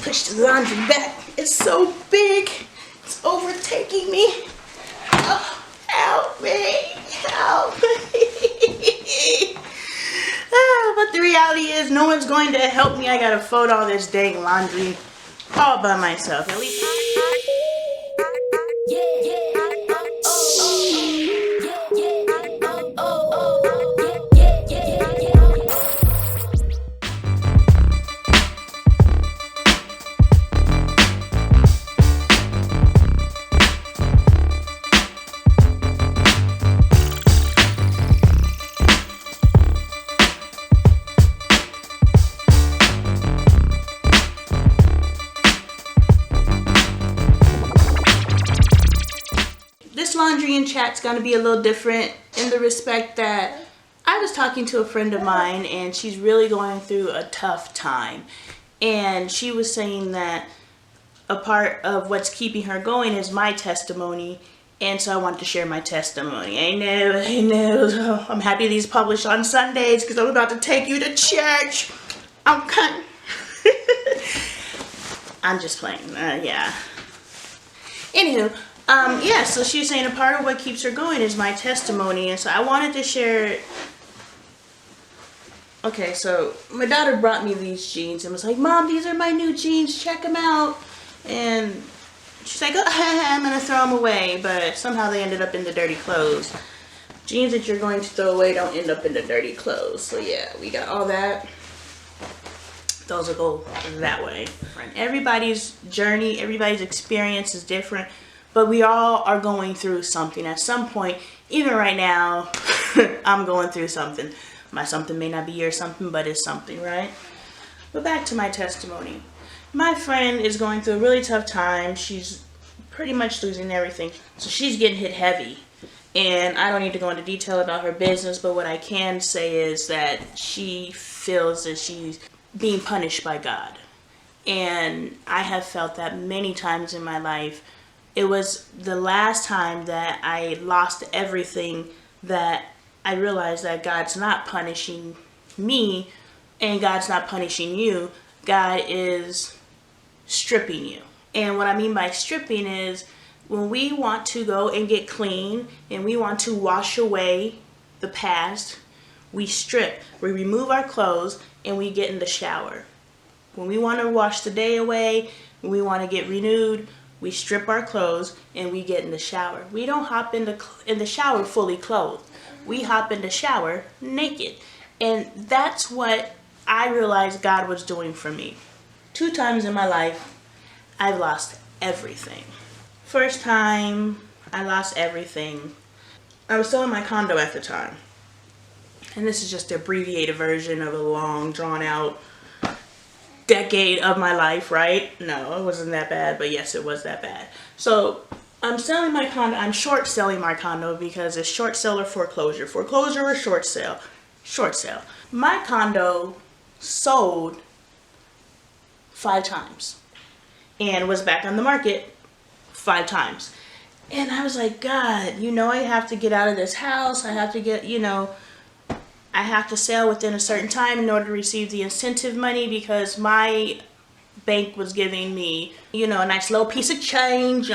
Push the laundry back. It's so big. It's overtaking me. Oh, help me. Help me. But the reality is no one's going to help me. I gotta fold all this dang laundry all by myself. At least. This laundry and chat's gonna be a little different in the respect that I was talking to a friend of mine and she's really going through a tough time. And she was saying that a part of what's keeping her going is my testimony. And so I wanted to share my testimony. I know. Oh, I'm happy these publish on Sundays because I'm about to take you to church. I'm just playing. Yeah. Anywho. Yeah, so she was saying a part of what keeps her going is my testimony, and so I wanted to share. Okay, so my daughter brought me these jeans and was like, "Mom, these are my new jeans, check them out." And she's like, "Oh, I'm gonna throw them away," but somehow they ended up in the dirty clothes. Jeans that you're going to throw away don't end up in the dirty clothes. So yeah, we got all that. Those will go that way. Everybody's journey, everybody's experience is different. But we all are going through something at some point. Even right now, I'm going through something. My something may not be your something, but it's something, right? But back to my testimony. My friend is going through a really tough time. She's pretty much losing everything. So she's getting hit heavy. And I don't need to go into detail about her business, but what I can say is that she feels that she's being punished by God. And I have felt that many times in my life. It was the last time that I lost everything that I realized that God's not punishing me and God's not punishing you. God is stripping you. And what I mean by stripping is when we want to go and get clean and we want to wash away the past, we strip. We remove our clothes and we get in the shower. When we want to wash the day away, when we want to get renewed, we strip our clothes and we get in the shower. We don't hop in the shower fully clothed. We hop in the shower naked. And that's what I realized God was doing for me. 2 times in my life, I've lost everything. First time, I lost everything. I was still in my condo at the time. And this is just the abbreviated version of a long, drawn out decade of my life, right? No, it wasn't that bad, but yes, it was that bad. So I'm selling my condo. I'm short selling my condo because it's short sale or foreclosure. Foreclosure or short sale? Short sale. My condo sold 5 times and was back on the market 5 times. And I was like, God, I have to get out of this house. I have to get, I have to sell within a certain time in order to receive the incentive money because my bank was giving me, a nice little piece of change,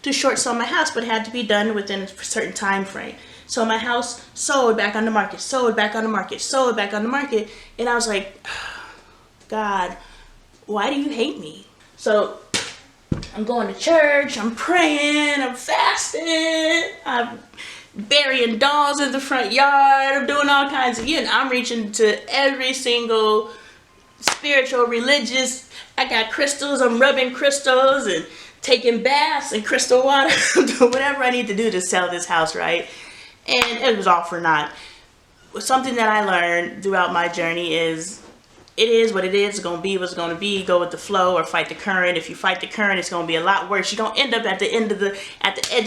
to short sell my house, but it had to be done within a certain time frame. So my house sold back on the market, sold back on the market, sold back on the market. And I was like, God, why do you hate me? So I'm going to church, I'm praying, I'm fasting, I'm burying dolls in the front yard. I'm doing all kinds of, I'm reaching to every single spiritual, religious. I got crystals. I'm rubbing crystals and taking baths in crystal water. I'm doing whatever I need to do to sell this house, right? And it was all for naught. Something that I learned throughout my journey is it is what it is. It's going to be what's going to be. Go with the flow or fight the current. If you fight the current, it's going to be a lot worse. You're going to end up at the edge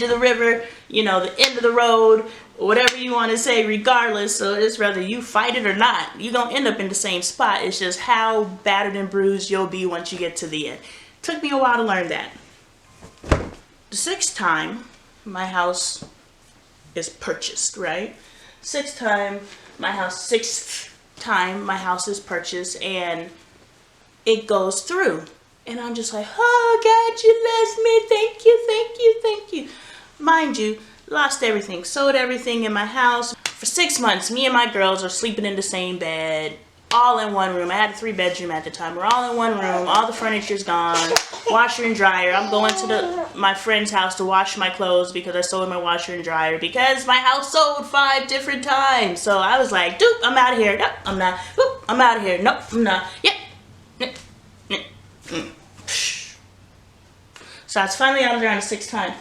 of the river, the end of the road, whatever you want to say, regardless. So it's whether you fight it or not, you're going to end up in the same spot. It's just how battered and bruised you'll be once you get to the end. Took me a while to learn that. The 6th time, my house is purchased, right? 6th time my house is purchased, and it goes through. And I'm just like, oh God, you blessed me. Thank you, thank you, thank you. Mind you, lost everything, sold everything in my house. For 6 months, me and my girls are sleeping in the same bed, all in one room. I had a 3-bedroom at the time. We're all in one room. All the furniture's gone. Washer and dryer. I'm going to my friend's house to wash my clothes because I sold my washer and dryer because my house sold 5 different times. So I was like, dude, I'm out of here. Nope, I'm not. Oop, I'm out of here. Nope, I'm not. Yep. So I was finally out of there on the 6th time.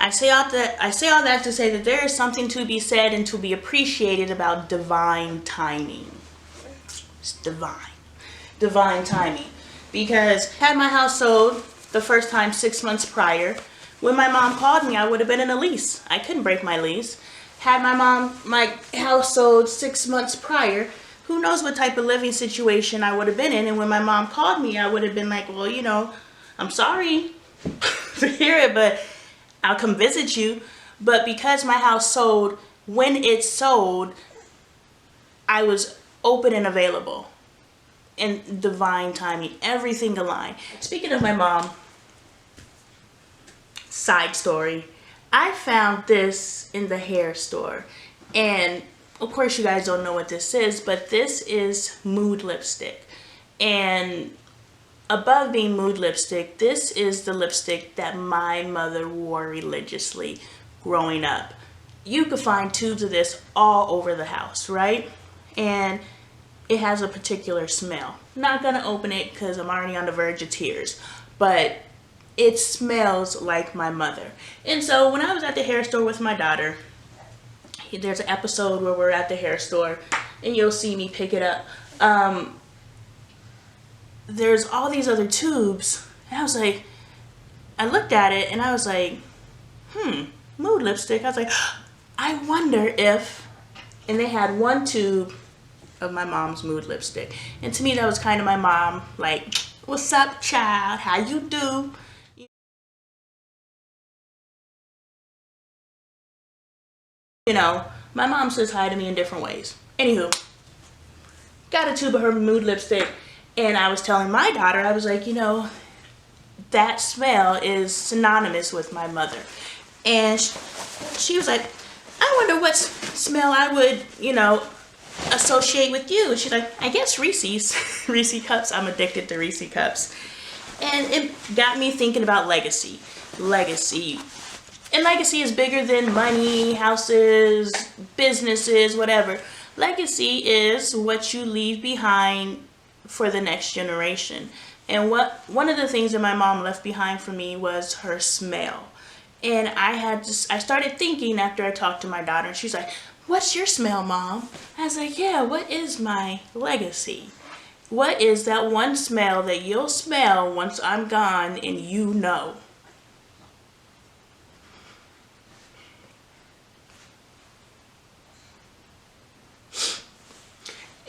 I say all that to say that there is something to be said and to be appreciated about divine timing. It's divine timing. Because had my house sold the first time 6 months prior, when my mom called me, I would have been in a lease. I couldn't break my lease. Had my house sold 6 months prior, who knows what type of living situation I would have been in. And when my mom called me, I would have been like, well, you know, I'm sorry to hear it, but I'll come visit you. But because my house sold, when it sold, I was open and available. And divine timing, everything aligned. Speaking of my mom, side story, I found this in the hair store. And of course you guys don't know what this is, but this is mood lipstick. And above being mood lipstick, this is the lipstick that my mother wore religiously growing up. You could find tubes of this all over the house, right? And it has a particular smell. Not gonna open it because I'm already on the verge of tears, but it smells like my mother. And so when I was at the hair store with my daughter, there's an episode where we're at the hair store and you'll see me pick it up. There's all these other tubes, and I was like, I looked at it and I was like, mood lipstick. I was like, I wonder if, and they had one tube of my mom's mood lipstick. And to me, that was kind of my mom, like, what's up, child? How you do? You know, my mom says hi to me in different ways. Anywho, got a tube of her mood lipstick, and I was telling my daughter, I was like, you know, that smell is synonymous with my mother. And she was like, I wonder what smell I would, you know, associate with you. She's like, I guess Reese's. Reese cups. I'm addicted to Reese cups. And it got me thinking about legacy. Legacy. And legacy is bigger than money, houses, businesses, whatever. Legacy is what you leave behind for the next generation. And one of the things that my mom left behind for me was her smell. And I started thinking after I talked to my daughter, and she's like, what's your smell, Mom? I was like, yeah, what is my legacy? What is that one smell that you'll smell once I'm gone and you know?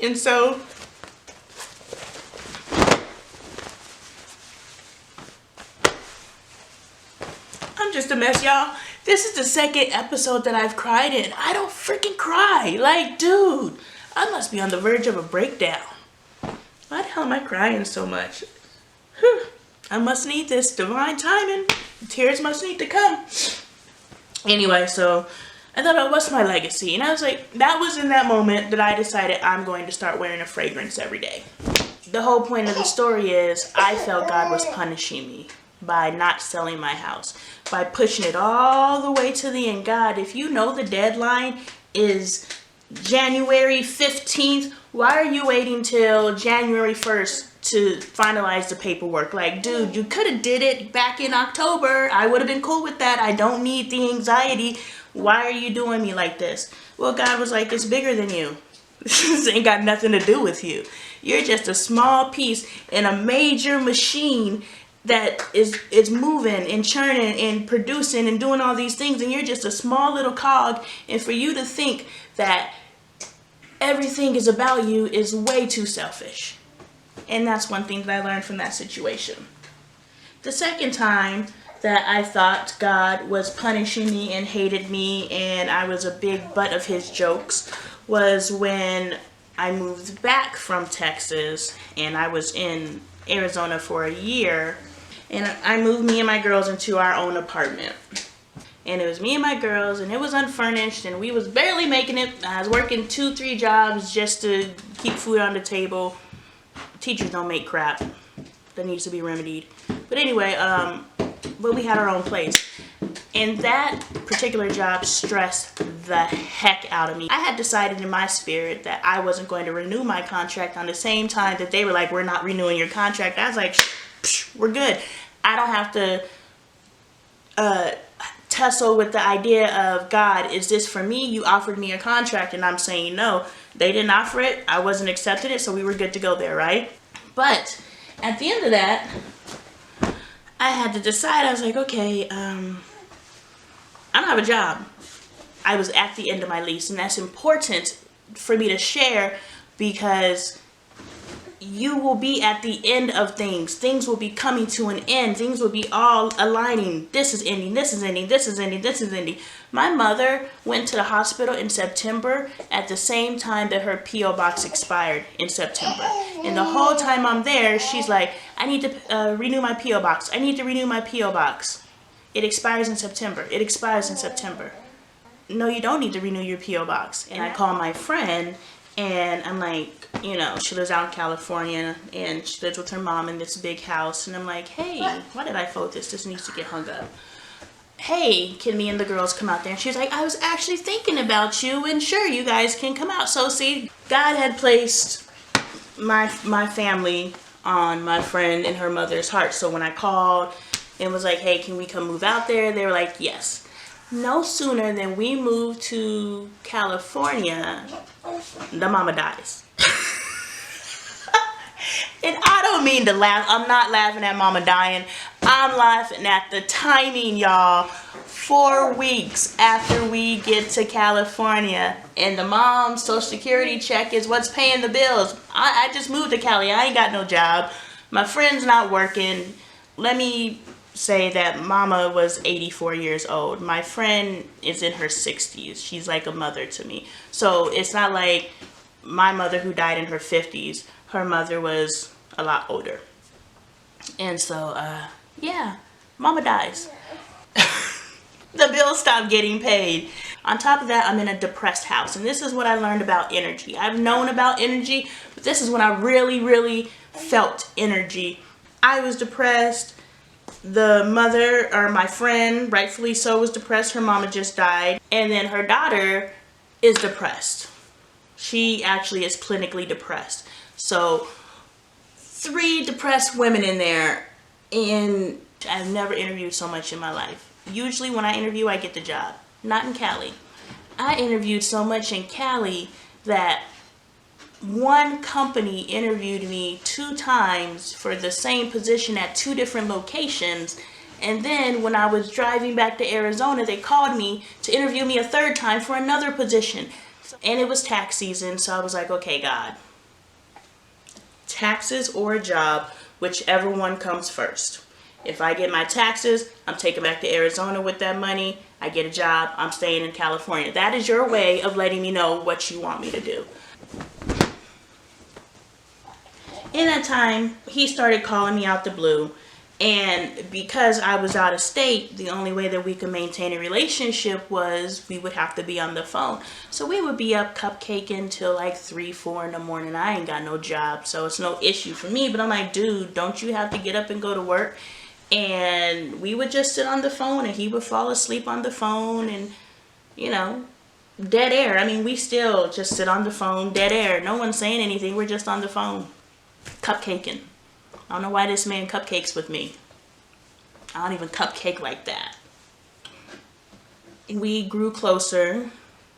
And so I'm just a mess, y'all. This is the second episode that I've cried in. I don't freaking cry. Like, dude, I must be on the verge of a breakdown. Why the hell am I crying so much? Whew. I must need this divine timing. Tears must need to come. Anyway, so I thought, oh, what's my legacy? And I was like, that was in that moment that I decided I'm going to start wearing a fragrance every day. The whole point of the story is I felt God was punishing me by not selling my house, by pushing it all the way to the end. God, if you know the deadline is January 15th, why are you waiting till January 1st to finalize the paperwork? Like, dude, you could have did it back in October. I would have been cool with that. I don't need the anxiety. Why are you doing me like this? Well, God was like, it's bigger than you. This ain't got nothing to do with you. You're just a small piece in a major machine that is moving and churning and producing and doing all these things, and you're just a small little cog. And for you to think that everything is about you is way too selfish. And that's one thing that I learned from that situation. The second time that I thought God was punishing me and hated me and I was a big butt of his jokes was when I moved back from Texas, and I was in Arizona for a year, and I moved me and my girls into our own apartment. And it was me and my girls, and it was unfurnished, and we was barely making it. I was working 2-3 jobs just to keep food on the table. Teachers don't make crap. That needs to be remedied. But anyway, but we had our own place. And that particular job stressed the heck out of me. I had decided in my spirit that I wasn't going to renew my contract on the same time that they were like, we're not renewing your contract. I was like, we're good. I don't have to tussle with the idea of, God, is this for me? You offered me a contract and I'm saying no. They didn't offer it. I wasn't accepting it, so we were good to go there, right? But at the end of that, I had to decide. I was like, okay, I don't have a job. I was at the end of my lease, and that's important for me to share because you will be at the end of things. Things will be coming to an end. Things will be all aligning. This is ending. This is ending. This is ending. This is ending. My mother went to the hospital in September at the same time that her P.O. box expired in September. And the whole time I'm there, she's like, I need to renew my P.O. box. I need to renew my P.O. box. It expires in September. It expires in September. No, you don't need to renew your P.O. box. And I call my friend, and I'm like, you know, she lives out in California, and she lives with her mom in this big house. And I'm like, hey, why did I fold this? This needs to get hung up. Hey, can me and the girls come out there? And she's like, I was actually thinking about you, and sure, you guys can come out. So see, God had placed my family on my friend and her mother's heart. So when I called and was like, hey, can we come move out there? They were like, yes. No sooner than we moved to California, the mama dies. And I don't mean to laugh. I'm not laughing at mama dying. I'm laughing at the timing, y'all. 4 weeks after we get to California, and the mom's social security check is what's paying the bills. I just moved to Cali. I ain't got no job. My friend's not working. Let me say that mama was 84 years old. My friend is in her 60s. She's like a mother to me. So it's not like my mother who died in her 50s. Her mother was a lot older. And so, yeah, mama dies. The bills stop getting paid. On top of that, I'm in a depressed house. And this is what I learned about energy. I've known about energy, but this is when I really, really felt energy. I was depressed. The mother, or my friend, rightfully so, was depressed. Her mama just died. And then her daughter is depressed. She actually is clinically depressed. So 3 depressed women in there, and I've never interviewed so much in my life. Usually when I interview, I get the job. Not in Cali. I interviewed so much in Cali that one company interviewed me 2 times for the same position at 2 different locations. And then when I was driving back to Arizona, they called me to interview me a 3rd time for another position. And it was tax season, so I was like, okay, God. Taxes or a job, whichever one comes first. If I get my taxes, I'm taking back to Arizona with that money. I get a job, I'm staying in California. That is your way of letting me know what you want me to do. In that time, he started calling me out the blue. And because I was out of state, the only way that we could maintain a relationship was we would have to be on the phone. So we would be up cupcaking till like 3, 4 in the morning. I ain't got no job, so it's no issue for me. But I'm like, dude, don't you have to get up and go to work? And we would just sit on the phone, and he would fall asleep on the phone, and, you know, dead air. I mean, we still just sit on the phone, dead air. No one's saying anything. We're just on the phone, cupcaking. I don't know why this man cupcakes with me. I don't even cupcake like that. We grew closer.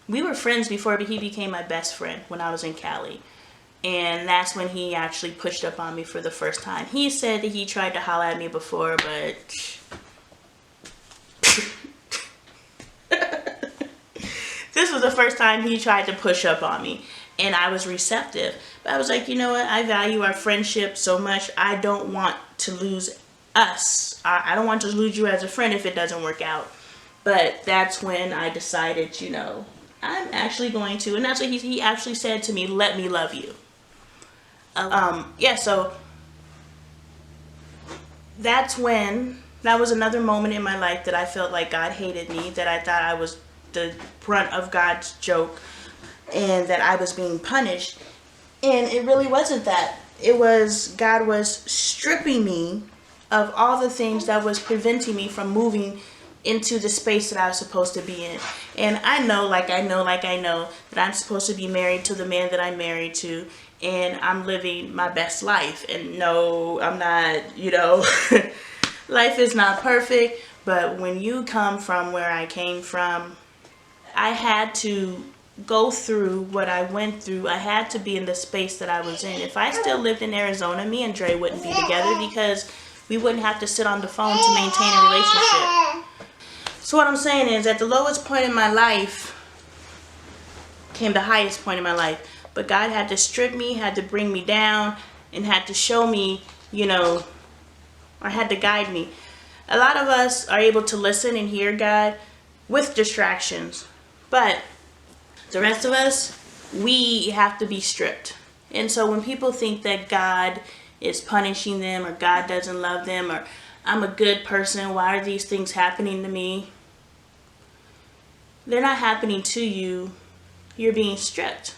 We were friends before, but he became my best friend when I was in Cali. And that's when he actually pushed up on me for the first time. He said that he tried to holler at me before, but this was the first time he tried to push up on me. And I was receptive. But I was like, you know what? I value our friendship so much. I don't want to lose us. I don't want to lose you as a friend if it doesn't work out. But that's when I decided, you know, I'm actually going to, and that's what he actually said to me, let me love you. Yeah, so that was another moment in my life that I felt like God hated me, that I thought I was the brunt of God's joke, and that I was being punished. And it really wasn't that. It was God was stripping me of all the things that was preventing me from moving into the space that I was supposed to be in. And I know that I'm supposed to be married to the man that I'm married to, and I'm living my best life. And no, I'm not, life is not perfect, but when you come from where I came from, I had to go through what I went through. I had to be in the space that I was in. If I still lived in Arizona, me and Dre wouldn't be together, because we wouldn't have to sit on the phone to maintain a relationship. So what I'm saying is, at the lowest point in my life came the highest point in my life. But God had to strip me, had to bring me down, and had to show me, or had to guide me. A lot of us are able to listen and hear God with distractions, but the rest of us, we have to be stripped. And so when people think that God is punishing them, or God doesn't love them, or I'm a good person, why are these things happening to me? They're not happening to you. You're being stripped.